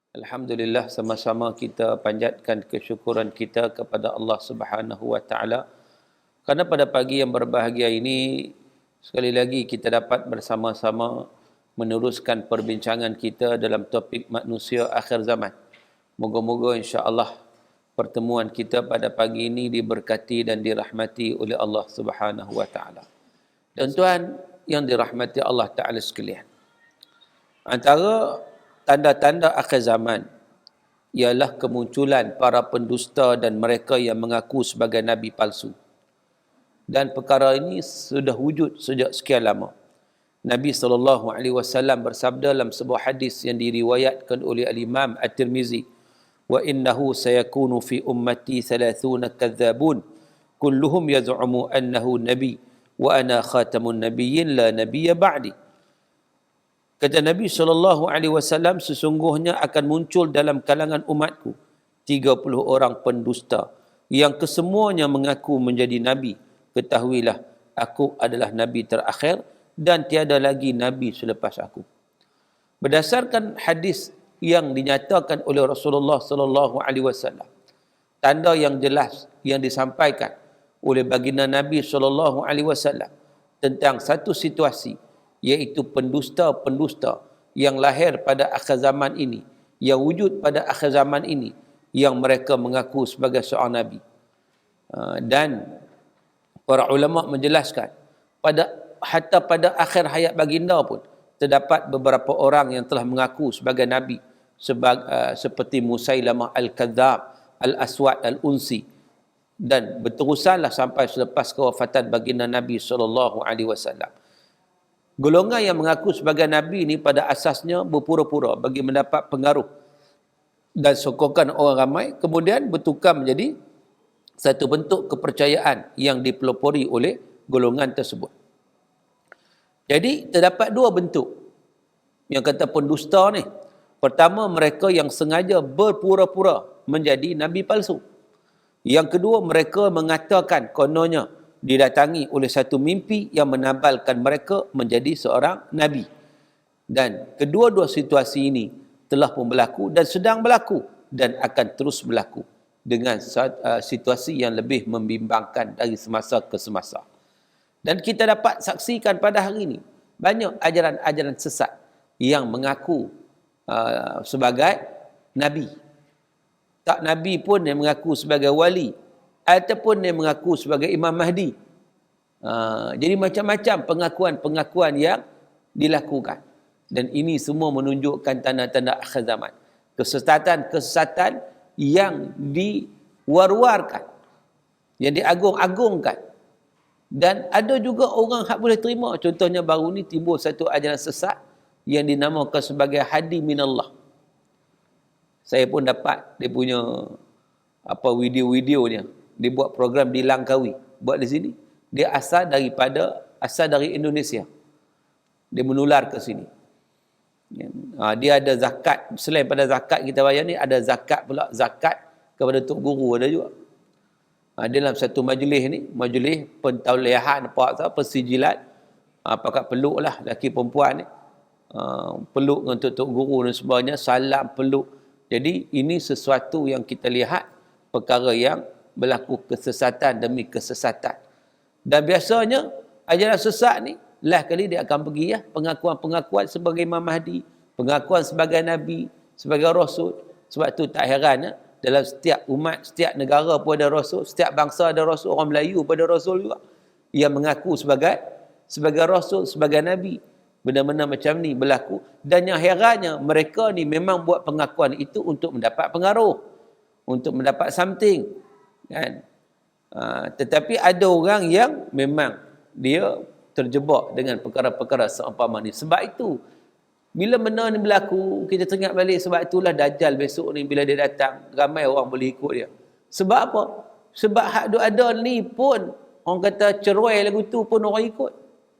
Alhamdulillah, sama-sama kita panjatkan kesyukuran kita kepada Allah Subhanahu wa taala kerana pada pagi yang berbahagia ini sekali lagi kita dapat bersama-sama meneruskan perbincangan kita dalam topik manusia akhir zaman. Moga-moga insya-Allah pertemuan kita pada pagi ini diberkati dan dirahmati oleh Allah Subhanahu wa taala. Tuan-tuan yang dirahmati Allah taala sekalian. Antara tanda-tanda akhir zaman ialah kemunculan para pendusta dan mereka yang mengaku sebagai nabi palsu. Dan perkara ini sudah wujud sejak sekian lama. Nabi SAW bersabda dalam sebuah hadis yang diriwayatkan oleh Al-Imam At-Tirmizi, "Wa innahu sayakunu fi ummati 30 kadzabun, kulluhum yaz'umu annahu nabi, wa ana khatamun nabiyyin la nabiyya ba'di." Kata Nabi SAW, sesungguhnya akan muncul dalam kalangan umatku 30 orang pendusta yang kesemuanya mengaku menjadi nabi. Ketahuilah, aku adalah nabi terakhir dan tiada lagi nabi selepas aku. Berdasarkan hadis yang dinyatakan oleh Rasulullah SAW, tanda yang jelas yang disampaikan oleh baginda Nabi SAW tentang satu situasi, iaitu pendusta-pendusta yang lahir pada akhir zaman ini, yang wujud pada akhir zaman ini, yang mereka mengaku sebagai seorang nabi. Dan para ulama menjelaskan, hatta pada akhir hayat baginda pun terdapat beberapa orang yang telah mengaku sebagai nabi, seperti Musailamah Al-Kadzab, Al-Aswad Al-Unsi, dan berterusanlah sampai selepas kewafatan baginda Nabi SAW. Golongan yang mengaku sebagai nabi ini pada asasnya berpura-pura bagi mendapat pengaruh dan sokongan orang ramai, kemudian bertukar menjadi satu bentuk kepercayaan yang dipelopori oleh golongan tersebut. Jadi terdapat dua bentuk yang kata pendusta ni. Pertama, mereka yang sengaja berpura-pura menjadi nabi palsu. Yang kedua, mereka mengatakan kononnya didatangi oleh satu mimpi yang menabalkan mereka menjadi seorang nabi. Dan kedua-dua situasi ini telah pun berlaku dan sedang berlaku dan akan terus berlaku dengan situasi yang lebih membimbangkan dari semasa ke semasa. Dan kita dapat saksikan pada hari ini banyak ajaran-ajaran sesat yang mengaku sebagai nabi. Tak nabi pun yang mengaku sebagai wali, ataupun dia mengaku sebagai Imam Mahdi. Jadi macam-macam pengakuan-pengakuan yang dilakukan. Dan ini semua menunjukkan tanda-tanda akhir zaman. Kesesatan-kesesatan yang diwar-warkan, yang diagung-agungkan. Dan ada juga orang yang boleh terima. Contohnya baru ni timbul satu ajaran sesat yang dinamakan sebagai hadi minallah. Saya pun dapat dia punya video-videonya. Dia buat program di Langkawi, buat di sini. Dia asal dari Indonesia. Dia menular ke sini. Dia ada zakat, selain pada zakat kita bayar ni, ada zakat pula, zakat kepada tok guru ada juga. Dia dalam satu majlis ni, majlis pentauliahan persijilan, pakat peluk lah lelaki perempuan ni. Peluk dengan tok guru dan sebagainya, salam, peluk. Jadi ini sesuatu yang kita lihat, perkara yang berlaku kesesatan demi kesesatan. Dan biasanya ajaran sesat ni lah kali dia akan pergi pengakuan-pengakuan sebagai Imam Mahdi, pengakuan sebagai nabi, sebagai rasul. Sebab tu tak heran dalam setiap umat, setiap negara pun ada rasul, setiap bangsa ada rasul. Orang Melayu pun ada rasul juga yang mengaku sebagai rasul, sebagai nabi. Benda-benda macam ni berlaku, dan yang herannya mereka ni memang buat pengakuan itu untuk mendapat pengaruh, untuk mendapat something, kan? Tetapi ada orang yang memang dia terjebak dengan perkara-perkara seumpama ni. Sebab itu bila benda ni berlaku, kita teringat balik. Sebab itulah Dajjal besok ni bila dia datang, ramai orang boleh ikut dia. Sebab apa? Sebab hak duk ada ni pun orang kata cerai lagu tu pun orang ikut.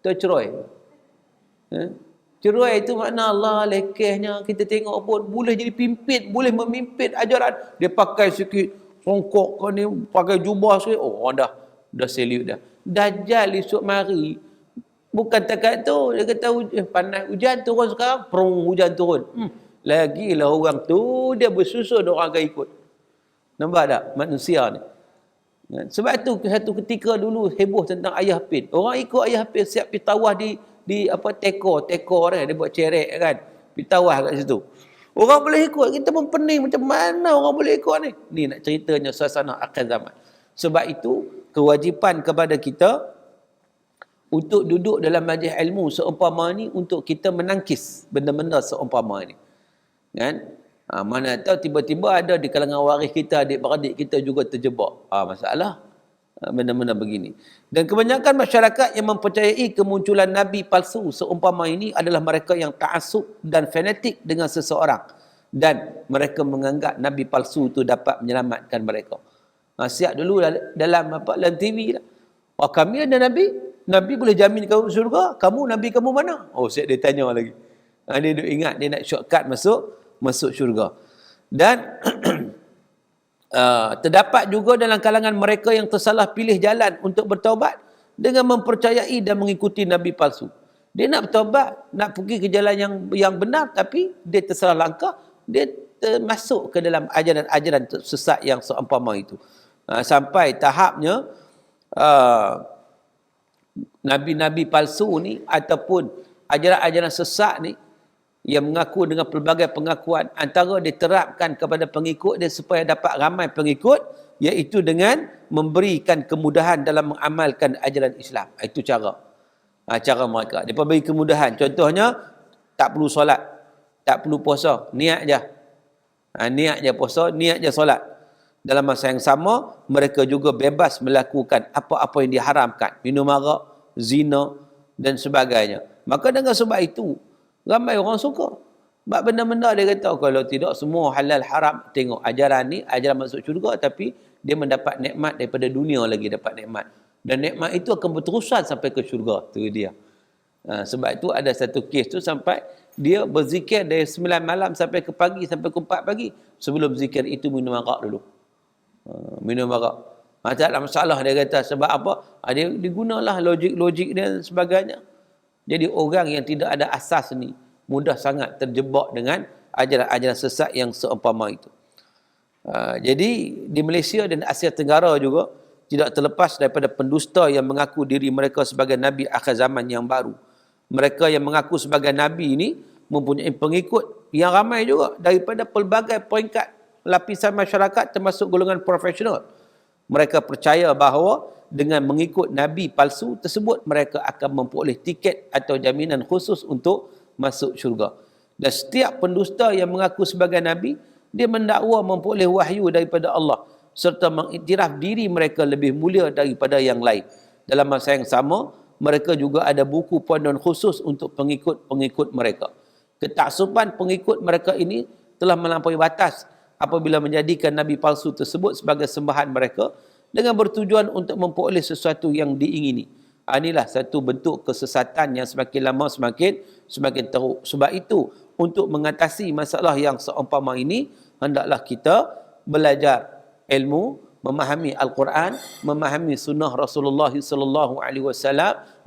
Tercerai. Cerai itu makna Allah lekehnya. Kita tengok pun boleh jadi pimpin, boleh memimpin ajaran. Dia pakai sikit songkok kan ni, pakai jubah sikit, orang dah salute dah. Dajjal esok mari bukan takat tu, dia kata panas hujan turun sekarang, hujan turun. Lagilah orang tu dia bersusun orang akan ikut. Nampak tak manusia ni? Sebab itu satu ketika dulu heboh tentang ayah pin. Orang ikut ayah pin siap pergi tawah di apa tekor kan, dia buat cerek kan. Pergi tawah kat situ. Orang boleh ikut, kita pun pening macam mana orang boleh ikut ni. Ni nak ceritanya suasana akhir zaman. Sebab itu kewajipan kepada kita untuk duduk dalam majlis ilmu seumpama ni untuk kita menangkis benda-benda seumpama ni. Kan? Mana tahu tiba-tiba ada di kalangan waris kita, adik-beradik kita juga terjebak. Masalah benda-benda begini. Dan kebanyakan masyarakat yang mempercayai kemunculan Nabi palsu seumpama ini adalah mereka yang ta'assub dan fanatik dengan seseorang. Dan mereka menganggap Nabi palsu itu dapat menyelamatkan mereka. Siap dulu dalam TV lah. Kami ada Nabi. Nabi boleh jamin kamu surga. Kamu, Nabi kamu mana? Siap dia tanya lagi. Dia duk ingat dia nak shortcut masuk syurga. Dan terdapat juga dalam kalangan mereka yang tersalah pilih jalan untuk bertaubat dengan mempercayai dan mengikuti Nabi palsu. Dia nak bertaubat, nak pergi ke jalan yang benar, tapi dia tersalah langkah, dia termasuk ke dalam ajaran-ajaran sesat yang seumpama itu. Sampai tahapnya Nabi-Nabi palsu ni ataupun ajaran-ajaran sesat ni yang mengaku dengan pelbagai pengakuan, antara diterapkan kepada pengikut dia supaya dapat ramai pengikut, iaitu dengan memberikan kemudahan dalam mengamalkan ajaran Islam. Itu cara mereka. Mereka beri kemudahan. Contohnya, tak perlu solat, tak perlu puasa, niat je. Niat je puasa, niat je solat. Dalam masa yang sama, mereka juga bebas melakukan apa-apa yang diharamkan. Minum arak, zina dan sebagainya. Maka dengan sebab itu, ramai orang suka. Sebab benda-benda dia kata, kalau tidak semua halal haram. Tengok ajaran ni, ajaran masuk syurga, tapi dia mendapat nikmat daripada dunia lagi dapat nikmat. Dan nikmat itu akan berterusan sampai ke syurga. Itu dia. Sebab itu ada satu kes tu sampai dia berzikir dari 9 malam sampai ke pagi, sampai ke 4 pagi. Sebelum zikir itu minum arak dulu. Minum arak. Tak ada masalah dia kata. Sebab apa? Dia digunalah logik-logik dia dan sebagainya. Jadi orang yang tidak ada asas ni mudah sangat terjebak dengan ajaran-ajaran sesat yang seumpama itu. Jadi di Malaysia dan Asia Tenggara juga tidak terlepas daripada pendusta yang mengaku diri mereka sebagai Nabi akhir zaman yang baru. Mereka yang mengaku sebagai Nabi ini mempunyai pengikut yang ramai juga daripada pelbagai peringkat lapisan masyarakat termasuk golongan profesional. Mereka percaya bahawa dengan mengikut Nabi palsu tersebut, mereka akan memperoleh tiket atau jaminan khusus untuk masuk syurga. Dan setiap pendusta yang mengaku sebagai Nabi, dia mendakwa memperoleh wahyu daripada Allah, serta mengiktiraf diri mereka lebih mulia daripada yang lain. Dalam masa yang sama, mereka juga ada buku panduan khusus untuk pengikut-pengikut mereka. Ketaksuban pengikut mereka ini telah melampaui batas apabila menjadikan Nabi palsu tersebut sebagai sembahan mereka, dengan bertujuan untuk memperoleh sesuatu yang diingini. Inilah satu bentuk kesesatan yang semakin lama semakin teruk. Sebab itu, untuk mengatasi masalah yang seumpama ini, hendaklah kita belajar ilmu, memahami Al-Quran, memahami sunnah Rasulullah SAW,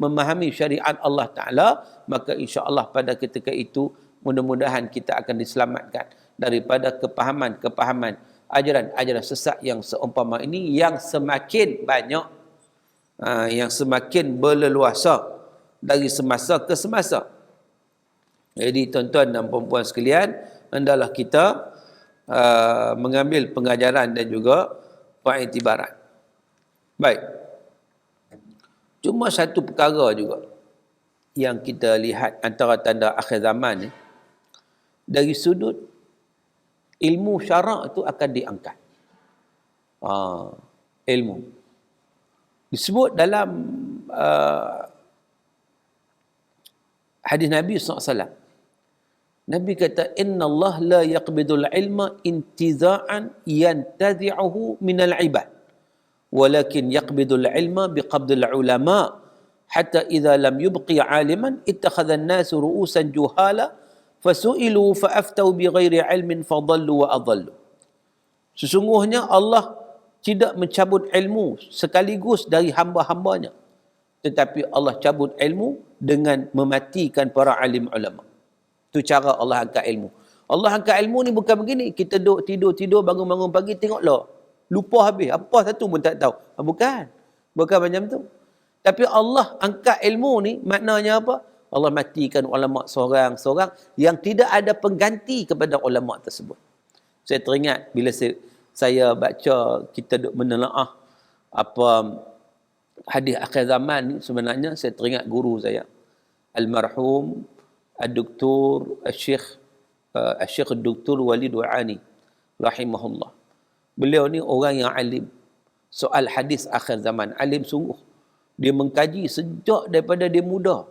memahami syariat Allah Ta'ala, maka insya-Allah pada ketika itu, mudah-mudahan kita akan diselamatkan daripada kepahaman-kepahaman ajaran-ajaran sesat yang seumpama ini, yang semakin banyak, yang semakin berleluasa dari semasa ke semasa. Jadi tuan-tuan dan puan-puan sekalian, hendaklah kita mengambil pengajaran dan juga pengiktibaran. Baik. Cuma satu perkara juga yang kita lihat antara tanda akhir zaman ni, dari sudut ilmu syarak itu akan diangkat. Ilmu. Disebut dalam hadis Nabi SAW. Nabi kata, Inna Allah la yaqbidul ilma intiza'an yantazi'uhu minal ibad. Walakin yaqbidul ilma biqabdil ulama. Hatta idha lam yubqi aliman ittakhadhan nasu ru'usan juhala fasu'ilu fa'aftau bighairi ilmin fadallu wa adallu. Sesungguhnya Allah tidak mencabut ilmu sekaligus dari hamba-hambanya, tetapi Allah cabut ilmu dengan mematikan para alim ulama. Itu cara Allah angkat ilmu. Allah angkat ilmu ni bukan begini. Kita duduk tidur, bangun-bangun pagi, tengoklah. Lupa habis. Apa satu pun tak tahu. Bukan. Bukan macam tu. Tapi Allah angkat ilmu ni, maknanya apa? Allah matikan ulama seorang-seorang yang tidak ada pengganti kepada ulama tersebut. Saya teringat bila saya baca, kita duk menelaah apa hadis akhir zaman ni, sebenarnya saya teringat guru saya, almarhum Al-Doktor Al-Syekh Al-Doktor Walid Wa'ani rahimahullah. Beliau ni orang yang alim soal hadis akhir zaman, alim sungguh. Dia mengkaji sejak daripada dia muda.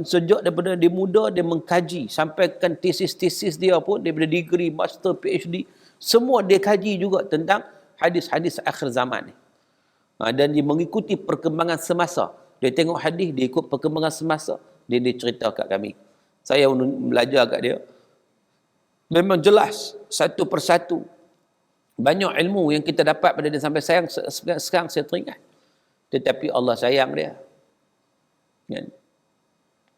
Sejak daripada dia muda, dia mengkaji. Sampaikan tesis-tesis dia pun, daripada degree, master, PhD, semua dia kaji juga tentang hadis-hadis akhir zaman ni. Dan dia mengikuti perkembangan semasa. Dia tengok hadis, dia ikut perkembangan semasa. Dia cerita kat kami. Saya belajar kat dia. Memang jelas, satu persatu. Banyak ilmu yang kita dapat pada dia sampai sekarang saya teringat. Tetapi Allah sayang dia. Kan?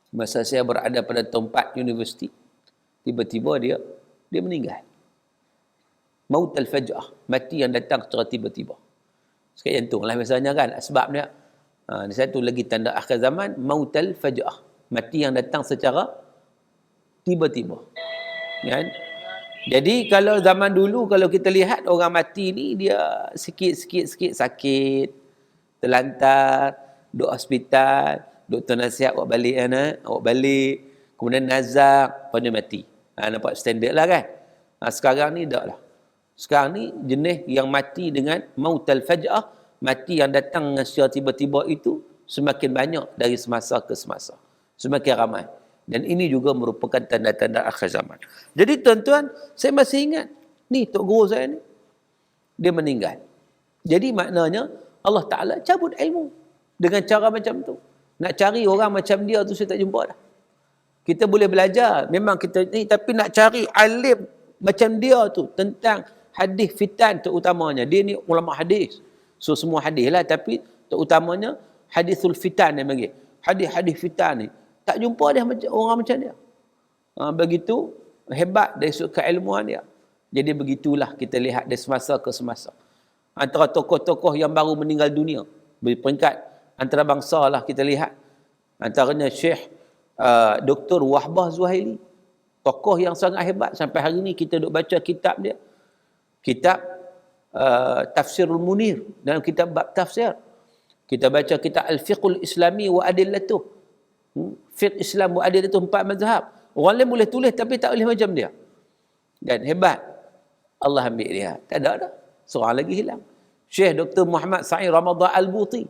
Masa saya berada pada tempat universiti, tiba-tiba dia meninggal. Maut al-faj'ah, mati yang datang secara tiba-tiba. Sakit jantung lah biasanya kan, sebab dia. Satu lagi tanda akhir zaman, maut al-faj'ah, mati yang datang secara tiba-tiba. Kan? Jadi kalau zaman dulu, kalau kita lihat orang mati ni, dia sikit-sikit sakit, terlantar, duduk hospital, doktor nasihat awak balik awak balik, kemudian nazak, pada mati. Nampak standard lah kan. Sekarang ni tak lah. Sekarang ni jenis yang mati dengan mautal faj'ah, mati yang datang dengan secara tiba-tiba itu semakin banyak dari semasa ke semasa. Semakin ramai. Dan ini juga merupakan tanda-tanda akhir zaman. Jadi tuan-tuan, saya masih ingat, ni tok guru saya ni, dia meninggal. Jadi maknanya Allah Ta'ala cabut ilmu dengan cara macam tu. Nak cari orang macam dia tu saya tak jumpa dah. Kita boleh belajar, memang kita ni, tapi nak cari alim macam dia tu tentang hadis fitan terutamanya. Dia ni ulama hadis. So semua hadis lah, tapi terutamanya hadisul fitan dia panggil. Hadis-hadis fitan ni tak jumpa dia orang macam dia. Begitu hebat dari sudut keilmuan dia. Jadi begitulah kita lihat dari semasa ke semasa. Antara tokoh-tokoh yang baru meninggal dunia, berperingkat antarabangsa lah kita lihat. Antaranya Syekh Dr. Wahbah Zuhaili. Tokoh yang sangat hebat. Sampai hari ini kita duk baca kitab dia. Kitab Tafsirul Munir. Dalam kitab bab tafsir. Kita baca kitab Al-Fiqhul Islami wa Adillatuh. Fiqh Islam wa Adillatuh, 4 mazhab. Orang lain boleh tulis tapi tak boleh macam dia. Dan hebat. Allah ambil dia. Tak ada dah. Seorang lagi hilang. Syekh Dr. Muhammad Sa'id Ramadan Al-Buti.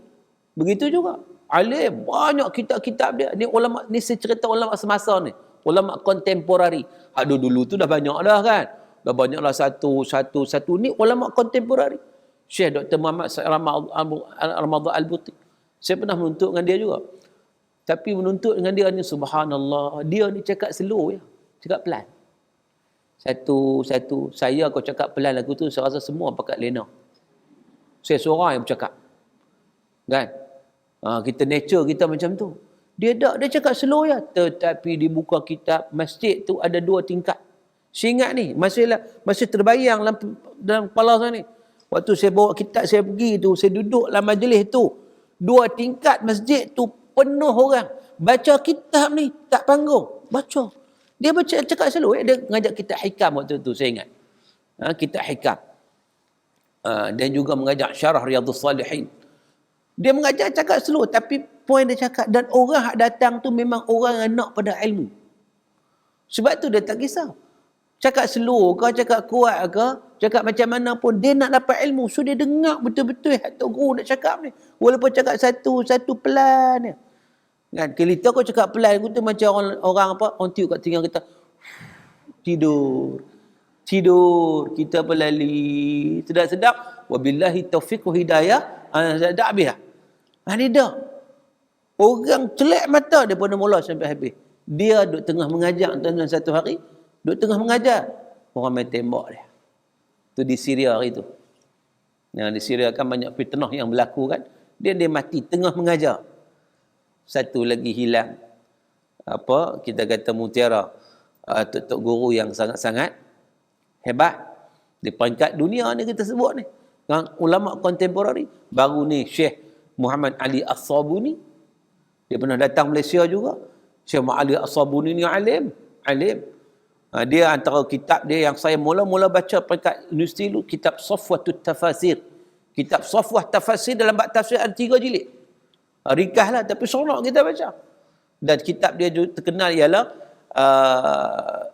Begitu juga. Alim. Banyak kitab-kitab dia. Ni ulama, ni saya cerita ulama semasa ni. Ulama kontemporari. Dulu tu dah banyak dah kan. Dah banyak lah satu. Ni ulama kontemporari. Syekh Dr. Muhammad Sa'id Ramadan Al-Buti. Saya pernah menuntut dengan dia juga. Tapi menuntut dengan dia ni, subhanallah. Dia ni cakap slow ya. Cakap pelan. Satu. Saya kau cakap pelan lagu tu, saya rasa semua pakat lena. Saya seorang yang bercakap. Kan? Kita nature kita macam tu. Dia cakap slow ya. Tetapi di muka kitab masjid tu ada 2 tingkat. Saya ingat ni, masih terbayang dalam kepala saya ni. Waktu saya bawa kitab saya pergi tu, saya duduk dalam majlis tu. 2 tingkat masjid tu penuh orang. Baca kitab ni, tak panggung. Baca. Dia cakap slow ya. Dia mengajak kitab hikam waktu tu, saya ingat. Kitab hikam. Dan juga mengajak syarah Riyadhus Salihin. Dia mengajak cakap slow, tapi poin dia cakap, dan orang yang datang tu memang orang yang nak pada ilmu. Sebab tu dia tak kisah. Cakap slow ke, cakap kuat ke, cakap macam mana pun, dia nak dapat ilmu. So dia dengar betul-betul Tok Guru nak cakap ni. Walaupun cakap satu pelan. Kan? Kita kau cakap pelan, tu macam orang orang tiup kat telinga kita. Tidur. Kita pelali. Sedap-sedap. Wabillahi taufiq wa hidayah. Tak habis lah. Ini dah. Orang celak mata daripada mula sampai habis. Dia duduk tengah mengajar dalam satu hari. Duduk tengah mengajar. Orang main tembak dia. Itu di Syria hari tu. Di Syria kan banyak fitnah yang berlaku kan. Dia mati tengah mengajar. Satu lagi hilang. Kita kata mutiara. tok guru yang sangat-sangat hebat di peringkat dunia ni kita sebut ni. Ulama kontemporari baru ni Syekh Muhammad Ali As-Sabuni, dia pernah datang Malaysia juga. Syekh Muhammad Ali As-Sabuni ni alim. Dia antara kitab dia yang saya mula-mula baca peringkat universiti dulu, kitab Safwatut Tafasir. Kitab Safwah Tafasir dalam bab tafsir ada 3 jilid. Ringkas lah tapi seronok kita baca. Dan kitab dia terkenal ialah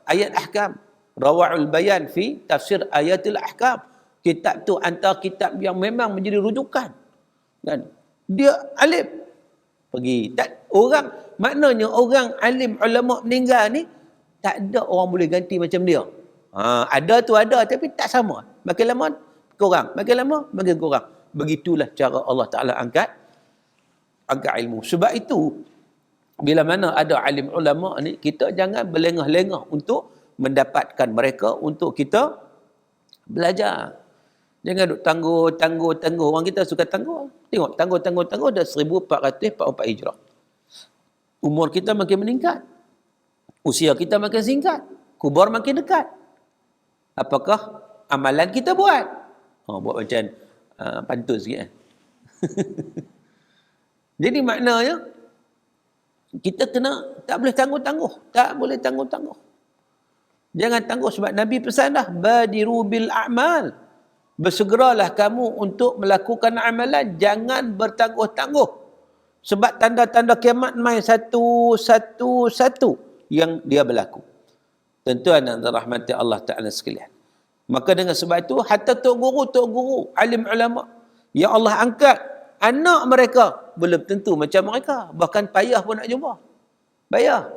Ayat Ahkam. Rawa'ul Bayan fi Tafsir Ayatul Ahkam. Kitab tu antara kitab yang memang menjadi rujukan. Dan dia alim. Maknanya orang alim ulama meninggal ni tak ada orang boleh ganti macam dia. Ada tu ada tapi tak sama. Makin lama kurang, makin lama makin kurang. Begitulah cara Allah Taala angkat ilmu. Sebab itu bila mana ada alim ulama ni, kita jangan berlengah-lengah untuk mendapatkan mereka untuk kita belajar. Jangan duk tangguh. Orang kita suka tangguh. Tengok, tangguh dah 1444 Hijrah. Umur kita makin meningkat. Usia kita makin singkat. Kubur makin dekat. Apakah amalan kita buat? Buat macam pantun sikit. Jadi maknanya, kita tak boleh tangguh-tangguh. Jangan tangguh sebab Nabi pesan dah, badiru bil a'mal. Bersegeralah kamu untuk melakukan amalan, jangan bertangguh-tangguh. Sebab tanda-tanda kiamat main satu yang dia berlaku. Tuan-tuan dan rahmati Allah Ta'ala sekalian. Maka dengan sebab itu, hatta tok guru, alim ulama yang Allah angkat, anak mereka belum tentu macam mereka. Bahkan payah pun nak jumpa. Payah.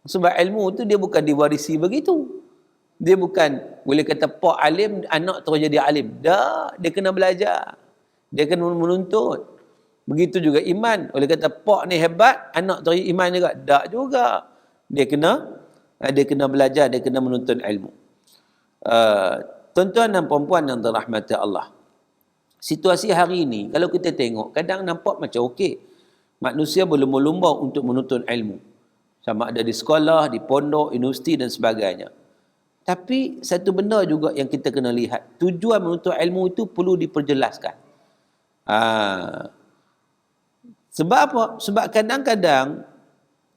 Sebab ilmu tu dia bukan diwarisi begitu. Dia bukan boleh kata pak alim, anak terus jadi alim. Dah, dia kena belajar. Dia kena menuntut. Begitu juga iman. Boleh kata pak ni hebat, anak terus iman juga. Tak juga. Dia kena belajar, dia kena menuntut ilmu. Tuan-tuan dan puan-puan yang dirahmati Allah. Situasi hari ini, kalau kita tengok, kadang nampak macam okey. Manusia berlumba-lumba untuk menuntut ilmu. Sama ada di sekolah, di pondok, universiti dan sebagainya. Tapi satu benda juga yang kita kena lihat, tujuan menuntut ilmu itu perlu diperjelaskan. Sebab apa? Sebab kadang-kadang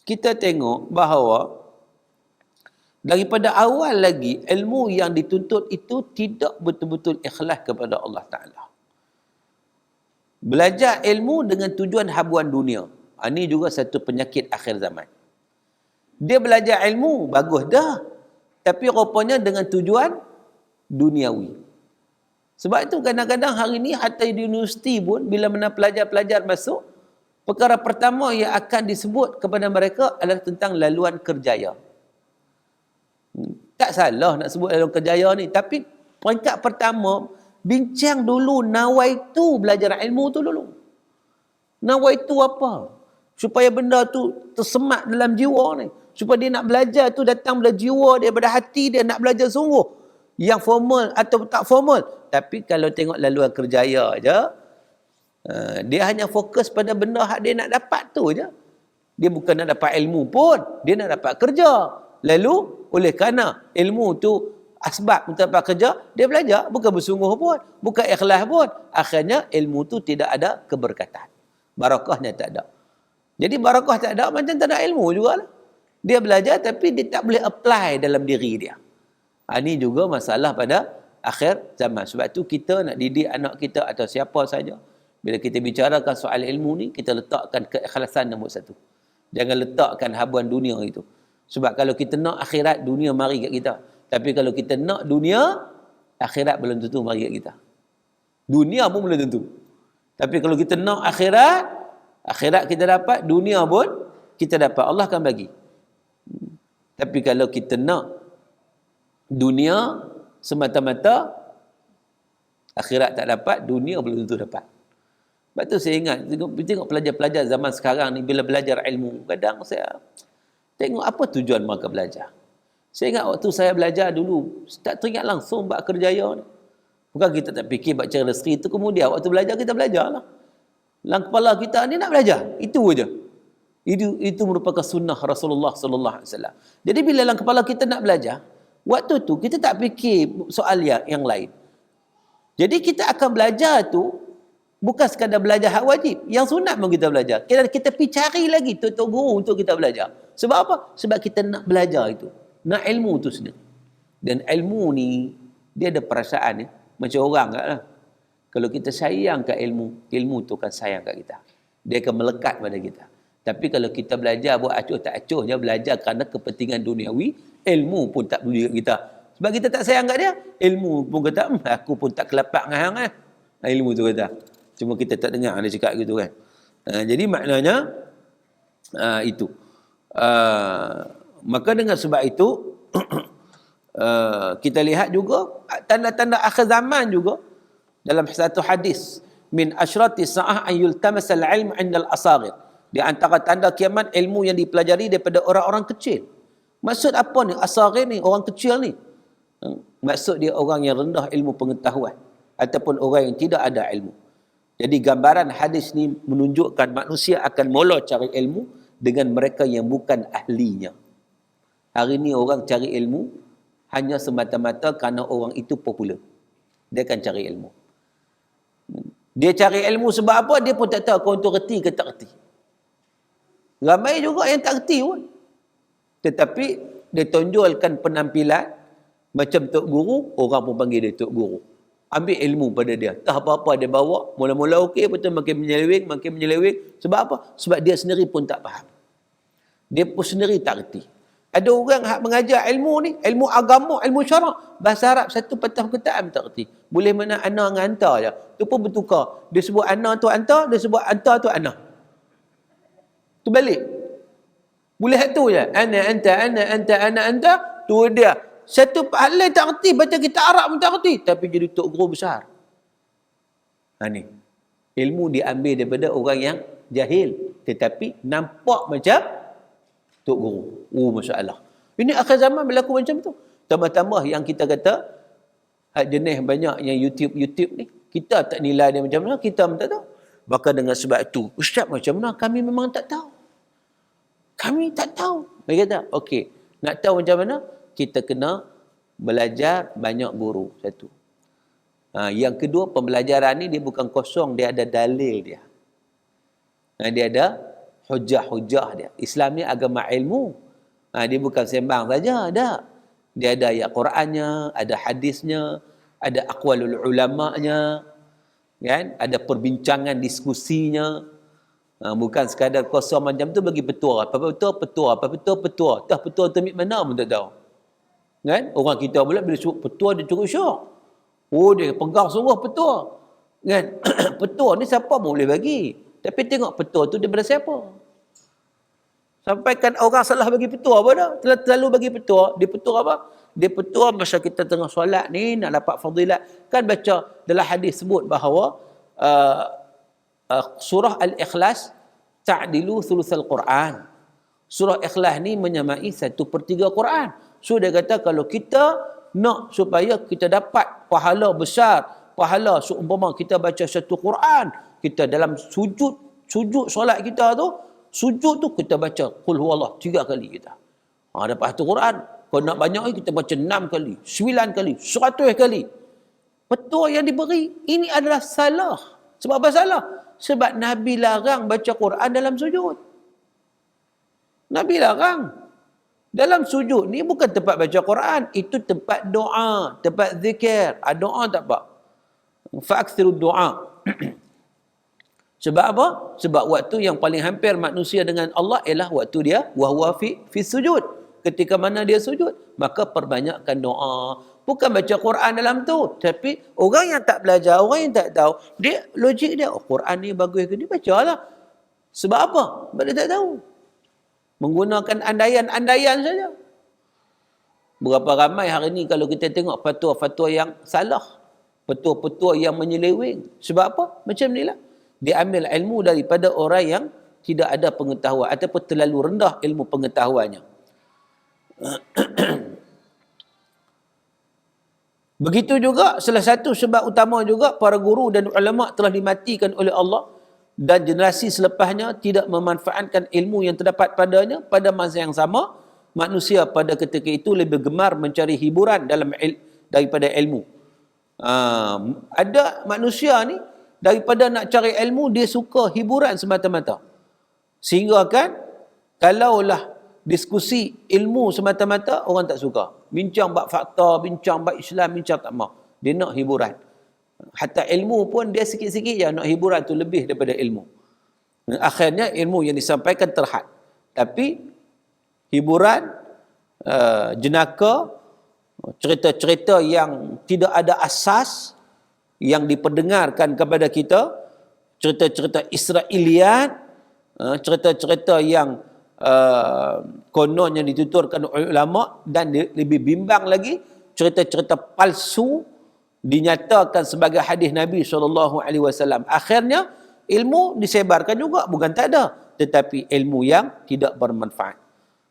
kita tengok bahawa daripada awal lagi ilmu yang dituntut itu tidak betul-betul ikhlas kepada Allah Ta'ala. Belajar ilmu dengan tujuan habuan dunia. Ini juga satu penyakit akhir zaman. Dia belajar ilmu, bagus dah. Tapi rupanya dengan tujuan duniawi. Sebab itu kadang-kadang hari ini hatta di universiti pun bila mana pelajar-pelajar masuk, perkara pertama yang akan disebut kepada mereka adalah tentang laluan kerjaya. Tak salah nak sebut laluan kerjaya ni, tapi peringkat pertama bincang dulu nawaitu belajar ilmu tu dulu. Nawaitu apa? Supaya benda tu tersemat dalam jiwa ni. Supaya dia nak belajar tu datang dari jiwa dia, daripada hati dia nak belajar sungguh. Yang formal atau tak formal. Tapi kalau tengok laluan kerjaya je, dia hanya fokus pada benda hak dia nak dapat tu je. Dia bukan nak dapat ilmu pun, dia nak dapat kerja. Lalu oleh kerana ilmu tu asbab untuk dapat kerja, dia belajar bukan bersungguh pun, bukan ikhlas pun. Akhirnya ilmu tu tidak ada keberkatan. Barakahnya tak ada. Jadi barakah tak ada, macam tak ada ilmu jugalah. Dia belajar tapi dia tak boleh apply dalam diri dia. Ini juga masalah pada akhir zaman. Sebab tu kita nak didik anak kita atau siapa saja. Bila kita bicarakan soal ilmu ni, kita letakkan keikhlasan nombor satu. Jangan letakkan habuan dunia itu. Sebab kalau kita nak akhirat, dunia mari kat kita. Tapi kalau kita nak dunia, akhirat belum tentu mari kat kita. Dunia pun belum tentu. Tapi kalau kita nak akhirat, akhirat kita dapat, dunia pun kita dapat. Allah akan bagi. Tapi kalau kita nak dunia semata-mata, akhirat tak dapat, dunia belum tentu dapat. Sebab tu saya ingat, tengok pelajar-pelajar zaman sekarang ni, bila belajar ilmu, kadang saya tengok apa tujuan mereka belajar. Saya ingat waktu saya belajar dulu, tak teringat langsung buat kerjaya ni. Bukan kita tak fikir buat cari rezeki itu, kemudian waktu belajar kita belajar lah. Dalam kepala kita ni nak belajar, itu aja. Itu merupakan sunnah Rasulullah sallallahu alaihi wasallam. Jadi bila dalam kepala kita nak belajar, waktu tu kita tak fikir soal yang lain. Jadi kita akan belajar tu bukan sekadar belajar hak wajib. Yang sunat pun kita belajar. Kita pergi cari lagi tutor guru untuk kita belajar. Sebab apa? Sebab kita nak belajar itu. Nak ilmu tu sendiri. Dan ilmu ni, dia ada perasaan ni. Macam orang lah. Kalau kita sayang kat ilmu tu akan sayang kat kita. Dia akan melekat pada kita. Tapi kalau kita belajar buat acuh tak acuh, dia belajar kerana kepentingan duniawi, ilmu pun tak peduli kat kita. Sebab kita tak sayang kat dia, ilmu pun kata, aku pun tak kelapak dengan hang . Ilmu tu kata. Cuma kita tak dengar dia cakap gitu kan. Jadi maknanya, itu. Maka dengan sebab itu, kita lihat juga, tanda-tanda akhir zaman juga, dalam satu hadis, min asyrati sa'ah an yultamasal ilm indal asagir. Di antara tanda kiamat, ilmu yang dipelajari daripada orang-orang kecil. Maksud apa ni? Asagir ni, orang kecil ni. Maksud dia orang yang rendah ilmu pengetahuan. Ataupun orang yang tidak ada ilmu. Jadi gambaran hadis ni menunjukkan manusia akan mula cari ilmu dengan mereka yang bukan ahlinya. Hari ni orang cari ilmu hanya semata-mata kerana orang itu popular. Dia akan cari ilmu. Dia cari ilmu sebab apa? Dia pun tak tahu kau tu reti ke tak reti. Ramai juga yang tak reti pun. Tetapi dia tonjolkan penampilan macam tok guru, orang pun panggil dia tok guru. Ambil ilmu pada dia. Tak apa-apa dia bawa, mula-mula okey, betul makin menyeleweng. Sebab apa? Sebab dia sendiri pun tak faham. Dia pun sendiri tak reti. Ada orang yang mengajar ilmu ni, ilmu agama, ilmu syarak. Bahasa Arab satu patah perkataan tak reti. Boleh mana ana dengan anta je. Tu pun bertukar. Dia sebut ana tu anta, dia sebut anta tu ana. Tu balik. Boleh satu je. Ana, anta. Tu dia. Satu halal tak reti. Baca kita Arab pun tak reti. Tapi jadi tok guru besar. Ni. Ilmu diambil daripada orang yang jahil. Tetapi nampak macam tok guru. Masya-Allah. Ini akhir zaman berlaku macam tu. Tambah-tambah yang kita kata, jenis banyak yang YouTube ni. Kita tak nilai dia macam mana. Kita pun tak tahu. Maka dengan sebab itu, Ustaz macam mana? Kami memang tak tahu. Kami tak tahu. Dia kata, okey. Nak tahu macam mana? Kita kena belajar banyak guru. Satu. Yang kedua, pembelajaran ni dia bukan kosong. Dia ada dalil dia. Dia ada hujah-hujah dia. Islam ni agama ilmu. Dia bukan sembang saja. Dia ada ayat Qurannya, ada hadisnya, ada aqwalul ulama'nya. Kan? Ada perbincangan diskusinya. Bukan sekadar kosong macam tu bagi petua. Apa petua? Tah petua tu mana pun tak tahu. Kan? Orang kita pula bila sebut petua dia cukup syok. Dia pegang sungguh petua. Kan? Petua ni siapa pun boleh bagi. Tapi tengok petua tu daripada siapa. Sampaikan orang salah bagi petua apa dah. Terlalu bagi petua. Dia petua apa? Dia petua masa kita tengah solat ni nak dapat fadilat. Kan baca dalam hadis sebut bahawa surah Al-Ikhlas ta'dilu thuluthal Quran. Surah Ikhlas ni menyamai 1/3 Quran. So dia kata kalau kita nak supaya kita dapat pahala besar, pahala seumpama kita baca satu Quran, kita dalam sujud solat kita tu, sujud tu kita baca qul huwallah 3 kali kita. Dapat satu Quran. Kalau nak banyak kita baca 6 kali, 9 kali, 100 kali. Petua yang diberi ini adalah salah. Sebab apa salah? Sebab Nabi larang baca Quran dalam sujud. Nabi larang. Dalam sujud ni bukan tempat baca Quran. Itu tempat doa. Tempat zikir. Doa tak apa. Fa'akthiru doa. Sebab apa? Sebab waktu yang paling hampir manusia dengan Allah ialah waktu dia wahwa fi sujud. Ketika mana dia sujud, maka perbanyakkan doa. Bukan baca Quran dalam tu. Tapi orang yang tak belajar, orang yang tak tahu, dia logik dia, Quran ni bagus ke? Dia bacalah. Sebab apa? Sebab dia tak tahu. Menggunakan andaian-andaian saja. Berapa ramai hari ni kalau kita tengok fatwa-fatwa yang salah. Petua-petua yang menyeleweng. Sebab apa? Macam ni lah. Dia ambil ilmu daripada orang yang tidak ada pengetahuan ataupun terlalu rendah ilmu pengetahuannya. Begitu juga salah satu sebab utama juga para guru dan ulama telah dimatikan oleh Allah dan generasi selepasnya tidak memanfaatkan ilmu yang terdapat padanya. Pada masa yang sama, manusia pada ketika itu lebih gemar mencari hiburan daripada ilmu. Ada manusia ni daripada nak cari ilmu, dia suka hiburan semata-mata. Sehingga kan, kalaulah diskusi ilmu semata-mata, orang tak suka. Bincang bab fakta, bincang bab Islam, bincang tak mau. Dia nak hiburan. Hatta ilmu pun dia sikit-sikit je nak hiburan tu lebih daripada ilmu. Dan akhirnya ilmu yang disampaikan terhad. Tapi hiburan, jenaka, cerita-cerita yang tidak ada asas yang diperdengarkan kepada kita, cerita-cerita Israiliyat, cerita-cerita yang kononnya dituturkan oleh ulama, dan lebih bimbang lagi, cerita-cerita palsu dinyatakan sebagai hadis Nabi SAW. Akhirnya ilmu disebarkan juga, bukan tak ada, tetapi ilmu yang tidak bermanfaat.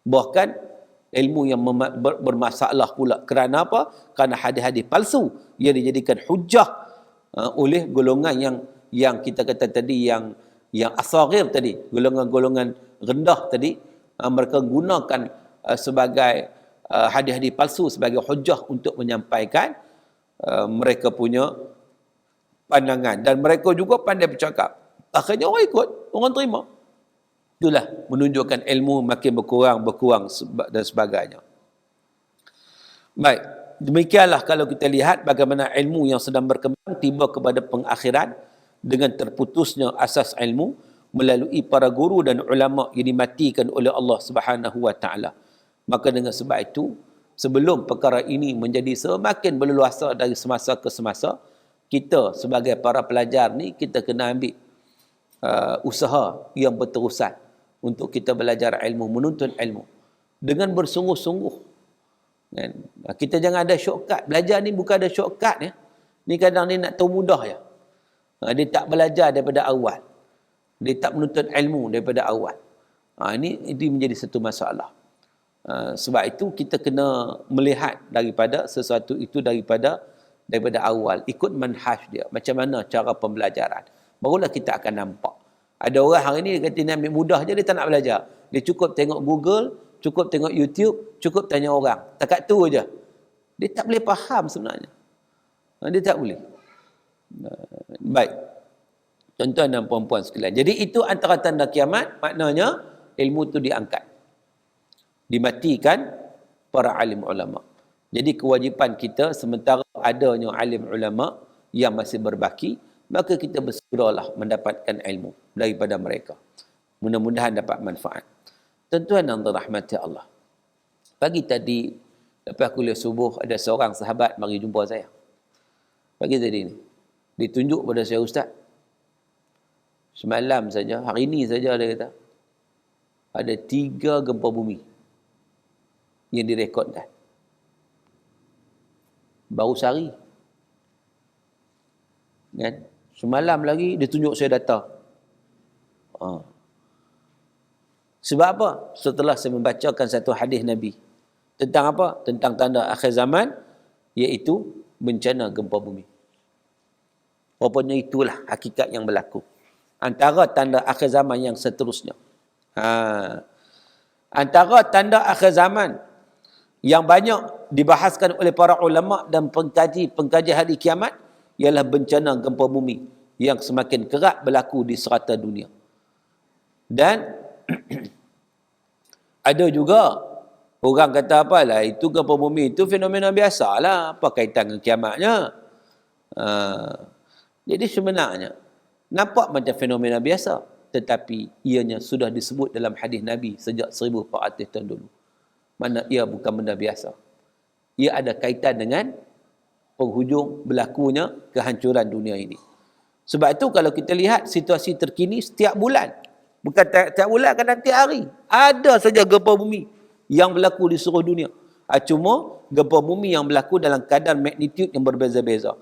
Bahkan ilmu yang bermasalah pula. Kerana apa? Kerana hadis-hadis palsu yang dijadikan hujah oleh golongan yang kita kata tadi, yang asagir tadi, golongan-golongan rendah tadi. Mereka gunakan sebagai hadis-hadis palsu sebagai hujah untuk menyampaikan mereka punya pandangan, dan mereka juga pandai bercakap. Akhirnya orang ikut, orang terima. Itulah menunjukkan ilmu makin berkurang dan sebagainya. Baik, demikianlah kalau kita lihat bagaimana ilmu yang sedang berkembang tiba kepada pengakhiran dengan terputusnya asas ilmu melalui para guru dan ulama yang dimatikan oleh Allah Subhanahu wa taala. Maka dengan sebab itu, sebelum perkara ini menjadi semakin berleluasa dari semasa ke semasa, kita sebagai para pelajar ni, kita kena ambil usaha yang berterusan untuk kita belajar ilmu, menuntut ilmu dengan bersungguh-sungguh. Kita jangan ada shortcut. Belajar ni bukan ada shortcut ya. Ni kadang ni nak tahu mudah ya. Dia tak belajar daripada awal. Dia tak menuntut ilmu daripada awal. Ini menjadi satu masalah. Sebab itu kita kena melihat daripada sesuatu itu daripada awal, ikut manhaj dia, macam mana cara pembelajaran, barulah kita akan nampak. Ada orang hari ni dia kata dia ambil mudah je, dia tak nak belajar. Dia cukup tengok Google, cukup tengok YouTube, cukup tanya orang, takat tu aja. Dia tak boleh faham sebenarnya. Dia tak boleh. Baik, tuan-tuan dan puan-puan sekalian, jadi itu antara tanda kiamat, maknanya ilmu tu diangkat, dimatikan para alim ulama. Jadi kewajipan kita, sementara adanya alim ulama yang masih berbaki, maka kita bersegeralah mendapatkan ilmu daripada mereka. Mudah-mudahan dapat manfaat. Tuan-tuan yang dirahmati Allah, pagi tadi lepas kuliah subuh, ada seorang sahabat mari jumpa saya. Pagi tadi ni ditunjuk pada saya, ustaz, semalam saja, hari ini saja dia kata, ada 3 gempa bumi yang direkodkan. Baru sehari. Kan? Semalam lagi dia tunjuk saya data. Sebab apa? Setelah saya membacakan satu hadis Nabi. Tentang apa? Tentang tanda akhir zaman, iaitu bencana gempa bumi. Rupanya itulah hakikat yang berlaku. Antara tanda akhir zaman yang seterusnya. Antara tanda akhir zaman yang banyak dibahaskan oleh para ulama dan pengkaji hari kiamat ialah bencana gempa bumi yang semakin kerap berlaku di serata dunia. Dan ada juga orang kata apalah, itu gempa bumi itu fenomena biasalah, apa kaitan dengan kiamatnya. Jadi sebenarnya nampak macam fenomena biasa, tetapi ianya sudah disebut dalam hadis Nabi sejak 1400 tahun dulu. Mana ia bukan benda biasa. Ia ada kaitan dengan penghujung berlakunya kehancuran dunia ini. Sebab itu kalau kita lihat situasi terkini, setiap bulan, bukan tiap bulan, kadang tiap hari, ada saja gempa bumi yang berlaku di seluruh dunia. Cuma gempa bumi yang berlaku dalam kadar magnitude yang berbeza-beza.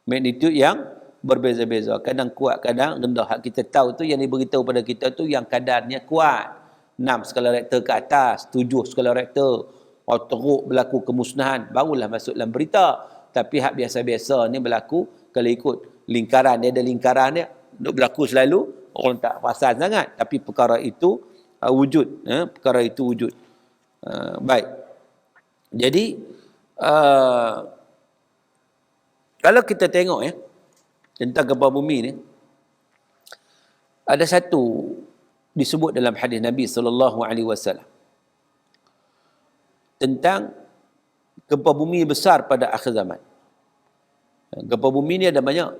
Magnitude yang berbeza-beza. Kadang kuat, kadang rendah. Hak kita tahu tu, yang diberitahu pada kita tu yang kadarnya kuat. 6 skala Richter ke atas, 7 skala Richter, teruk berlaku kemusnahan, barulah masuk dalam berita. Tapi hak biasa-biasa ni berlaku kalau ikut lingkaran, dia ada lingkaran dia. Duk berlaku selalu, orang tak perasan sangat. Tapi perkara itu wujud. Perkara itu wujud. Baik. Jadi, kalau kita tengok tentang gempa bumi ni, ada satu disebut dalam hadis Nabi SAW tentang gempa bumi besar pada akhir zaman. Gempa bumi ni ada banyak.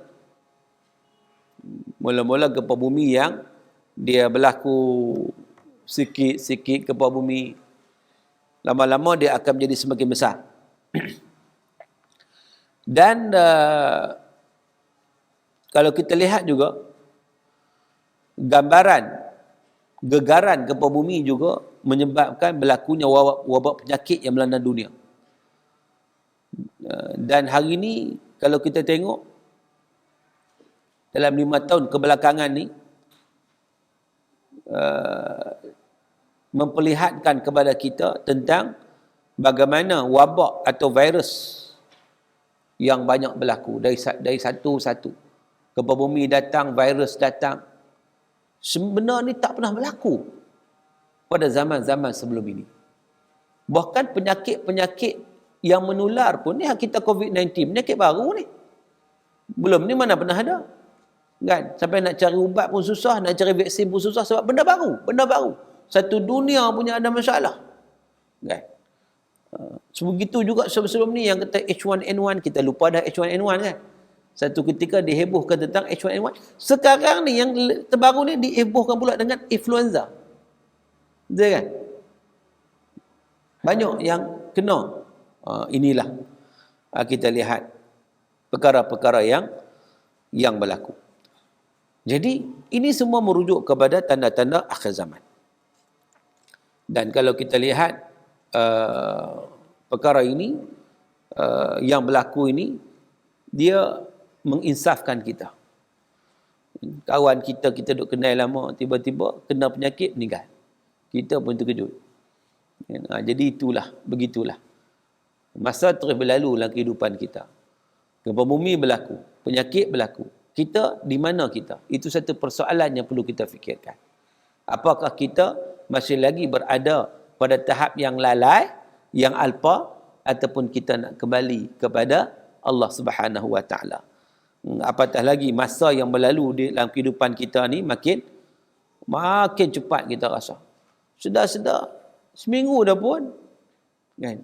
Mula-mula gempa bumi yang dia berlaku sikit-sikit gempa bumi, lama-lama dia akan menjadi semakin besar. Dan kalau kita lihat juga gambaran gegaran gempa bumi juga menyebabkan berlakunya wabak penyakit yang melanda dunia. Dan hari ini kalau kita tengok dalam 5 tahun kebelakangan ni memperlihatkan kepada kita tentang bagaimana wabak atau virus yang banyak berlaku dari satu-satu. Gempa bumi datang, virus datang. Sebenarnya ni tak pernah berlaku pada zaman-zaman sebelum ini. Bahkan penyakit-penyakit yang menular pun ni, kita COVID-19, penyakit baru ni. Belum ni mana pernah ada. Kan? Sampai nak cari ubat pun susah, nak cari vaksin pun susah sebab benda baru. Satu dunia punya ada masalah. Kan? Sebegitu juga sebelum ni yang kata H1N1, kita lupa dah H1N1 kan. Satu ketika dihebohkan tentang H1N1. Sekarang ni yang terbaru ni dihebohkan pula dengan influenza. Betul kan? Banyak yang kena. Inilah kita lihat perkara-perkara yang berlaku. Jadi ini semua merujuk kepada tanda-tanda akhir zaman. Dan kalau kita lihat perkara ini yang berlaku ini, dia menginsafkan kita. Kawan kita duk kenal lama, tiba-tiba kena penyakit, meninggal. Kita pun terkejut. Jadi begitulah. Masa terus berlalu dalam kehidupan kita. Gempa bumi berlaku, penyakit berlaku. Kita di mana kita? Itu satu persoalan yang perlu kita fikirkan. Apakah kita masih lagi berada pada tahap yang lalai, yang alpa, ataupun kita nak kembali kepada Allah Subhanahu Wa Taala. Apatah lagi masa yang berlalu dalam kehidupan kita ni makin cepat kita rasa. Sedar-sedar seminggu dah pun kan.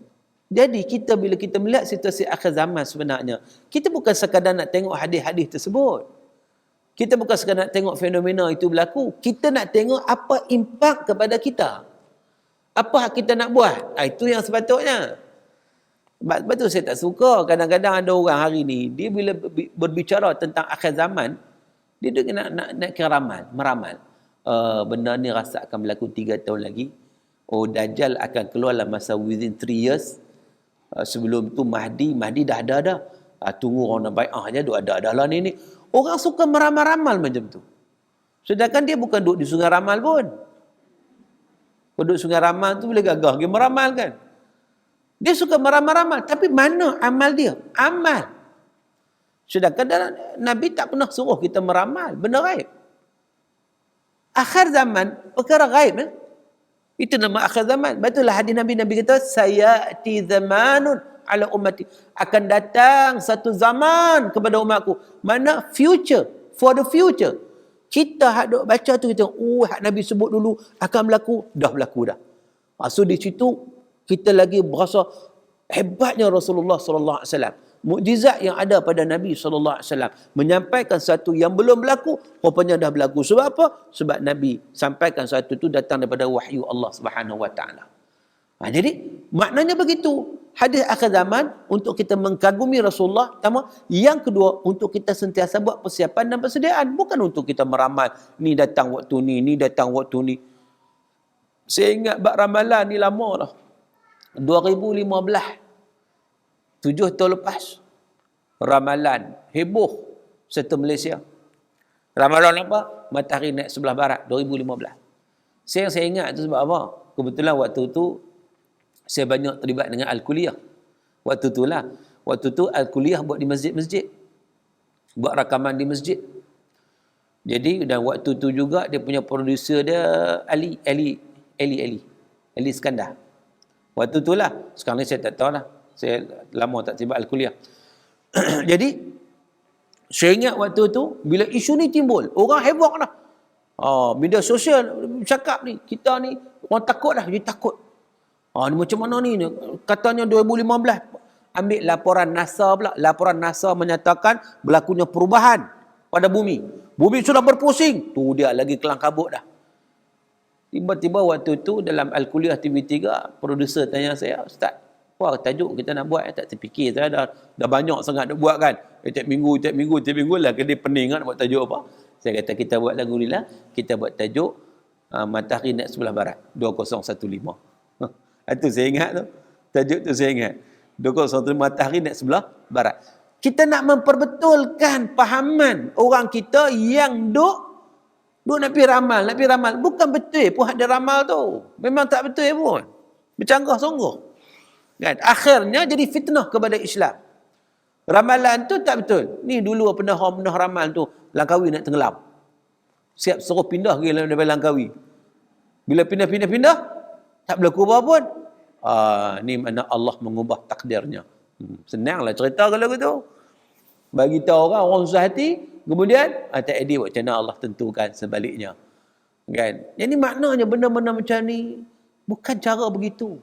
Jadi kita bila kita melihat situasi akhir zaman sebenarnya, kita bukan sekadar nak tengok hadis-hadis tersebut. Kita bukan sekadar nak tengok fenomena itu berlaku, kita nak tengok apa impak kepada kita. Apa kita nak buat? Itu yang sepatutnya. Sebab tu saya tak suka kadang-kadang ada orang hari ni, dia bila berbicara tentang akhir zaman, dia nak kira meramal. Benda ni rasa akan berlaku 3 tahun lagi. Dajjal akan keluar dalam masa within 3 years. Sebelum tu Mahdi dah ada dah. Tunggu orang nak bai'ah je, ada lah ni. Orang suka meramal-ramal macam tu. Sedangkan dia bukan duduk di sungai ramal pun. Kalau duduk sungai ramal tu boleh gagah dia meramal kan. Dia suka meramal-ramal. Tapi mana amal dia? Amal. Sedangkan Nabi tak pernah suruh kita meramal. Benda gaib. Akhir zaman, perkara gaib. Itu nama akhir zaman. Betullah hadis Nabi kata, sayati zamanun ala ummati. Akan datang satu zaman kepada umatku. Mana future. For the future. Kita duk baca tu, kita hak Nabi sebut dulu akan berlaku. Dah berlaku dah. So di situ kita lagi berasa hebatnya Rasulullah sallallahu alaihi wasallam. Mukjizat yang ada pada Nabi sallallahu alaihi wasallam menyampaikan sesuatu yang belum berlaku, rupanya dah berlaku. Sebab apa? Sebab Nabi sampaikan sesuatu itu datang daripada wahyu Allah Subhanahu wa taala. Jadi maknanya begitu. Hadis akhir zaman untuk kita mengagumi Rasulullah, pertama. Yang kedua, untuk kita sentiasa buat persiapan dan persediaan, bukan untuk kita meramal ni datang waktu ni datang waktu ni. Saya ingat bab ramalan ni lama dah. 2015, 7 tahun lepas, ramalan heboh serta Malaysia. Ramalan apa? Matahari naik sebelah barat 2015. Saya ingat tu sebab apa? Kebetulan waktu tu saya banyak terlibat dengan Al-Kuliah. Waktu tu Al-Kuliah buat di masjid-masjid. buat rakaman di masjid. Jadi dan waktu tu juga dia punya producer dia Ali Iskandar. Waktu tu lah. Sekarang ni saya tak tahu lah. Saya lama tak tiba Al-Kuliah. Jadi saya ingat waktu tu bila isu ni timbul, orang heboh dah. Media sosial cakap ni, kita ni orang takut dah, jadi takut. Ni macam mana ni? Katanya 2015 ambil laporan NASA pula. Laporan NASA menyatakan berlakunya perubahan pada bumi. Bumi sudah berpusing. Tu dia lagi kelang kabut dah. Tiba-tiba waktu tu dalam Al-Kuliah TV3, produser tanya saya, "Ustaz, apa tajuk kita nak buat?" Tak terfikir saya dah banyak sangat nak buat kan. Tiap minggu lah dia pening kan buat tajuk apa. Saya kata kita buat lagu ni lah. Kita buat tajuk Matahari Naik Sebelah Barat 2015. Itu saya ingat tu. Tajuk tu saya ingat. 2015 Matahari Naik Sebelah Barat. Kita nak memperbetulkan pahaman orang kita yang duk nak pergi ramal. Bukan betul pun ada ramal tu. Memang tak betul pun. Bercanggah sungguh. Kan? Akhirnya jadi fitnah kepada Islam. Ramalan tu tak betul. Ni dulu pernah ramal tu, Langkawi nak tenggelam. Siap suruh pindah ke daripada Langkawi. Bila pindah, tak berlaku apa pun. Ni mana Allah mengubah takdirnya. Senanglah cerita kalau gitu. Bagi tahu orang susah hati, kemudian tak edit macam mana Allah tentukan sebaliknya. Kan? Jadi maknanya benda-benda macam ni bukan cara begitu.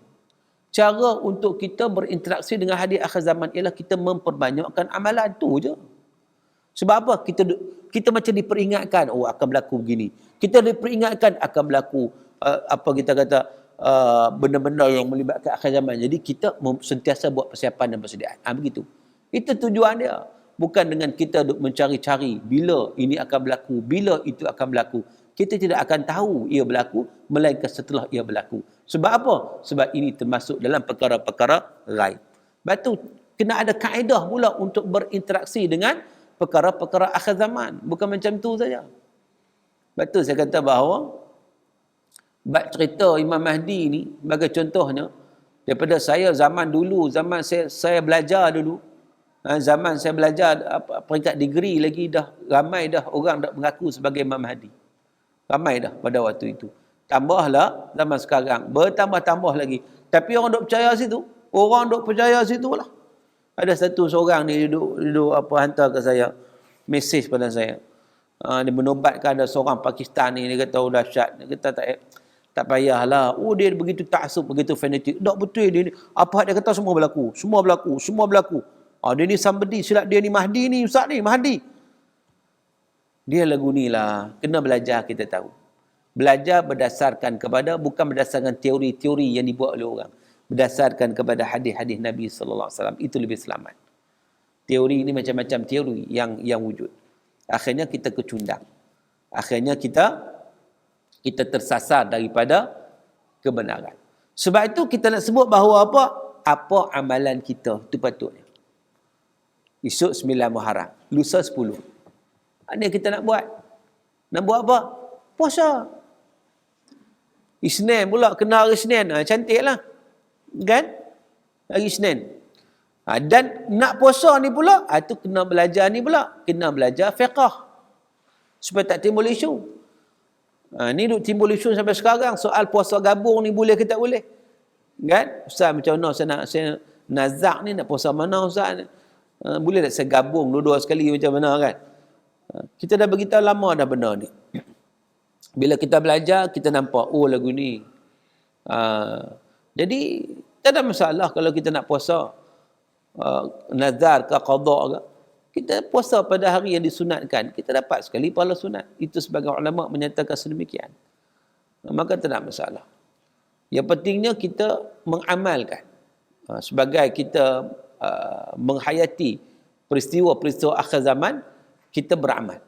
Cara untuk kita berinteraksi dengan hadis akhir zaman ialah kita memperbanyakkan amalan tu je. Sebab apa? Kita macam diperingatkan, akan berlaku begini. Kita diperingatkan akan berlaku benda-benda yang melibatkan akhir zaman. Jadi kita sentiasa buat persiapan dan persediaan. Begitu. Itu tujuan dia. Bukan dengan kita mencari-cari bila ini akan berlaku, bila itu akan berlaku. Kita tidak akan tahu ia berlaku, melainkan setelah ia berlaku. Sebab apa? Sebab ini termasuk dalam perkara-perkara ghaib. Lepas tu, kena ada kaedah pula untuk berinteraksi dengan perkara-perkara akhir zaman. Bukan macam tu saja. Lepas tu saya kata bahawa bab cerita Imam Mahdi ni, sebagai contohnya, daripada saya zaman dulu, zaman saya belajar dulu, zaman saya belajar peringkat degree lagi, dah ramai dah orang dah mengaku sebagai Imam Mahdi. Ramai dah pada waktu itu. Tambahlah zaman sekarang, bertambah-tambah lagi. Tapi orang duk percaya situ. Lah. Ada seorang ni duduk hantar ke saya mesej pada saya. Dia menobatkan ada seorang Pakistan ni, dia kata dahsyat. Dia kata tak payahlah. Dia begitu taksub, begitu fanatik. Tak betul dia ni. Apa dia kata semua berlaku. Dia ni somebody, silap dia ni Mahdi ni, Ustaz ni Mahdi. Dia lagu ni lah. Kena belajar, kita tahu. Belajar berdasarkan kepada, bukan berdasarkan teori-teori yang dibuat oleh orang. Berdasarkan kepada hadis-hadis Nabi SAW. Itu lebih selamat. Teori ini macam-macam teori yang wujud. Akhirnya kita kecundang. Akhirnya kita tersasar daripada kebenaran. Sebab itu kita nak sebut bahawa apa amalan kita. Itu patutnya. Esok 9 Muharram. Lusa 10. Apa yang kita nak buat? Nak buat apa? Puasa. Isnin pula, kena hari Isnin. Cantiklah. Kan? Hari Isnin. Dan nak puasa ni pula, tu kena belajar ni pula. Kena belajar fiqh. Supaya tak timbul isu. Ni duk timbul isu sampai sekarang. Soal puasa gabung ni boleh ke tak boleh? Kan? Ustaz macam mana saya nazak ni nak puasa mana Ustaz? Boleh tak saya gabung dua-dua sekali macam mana kan? Kita dah beritahu lama dah benda ni. Bila kita belajar, kita nampak, lagu ni. Jadi, tak ada masalah kalau kita nak puasa. Nazar ke, qadha ke. Kita puasa pada hari yang disunatkan. Kita dapat sekali pahala sunat. Itu sebagai ulama menyatakan sedemikian. Maka tak ada masalah. Yang pentingnya kita mengamalkan. Sebagai kita menghayati peristiwa-peristiwa akhir zaman, kita beramal.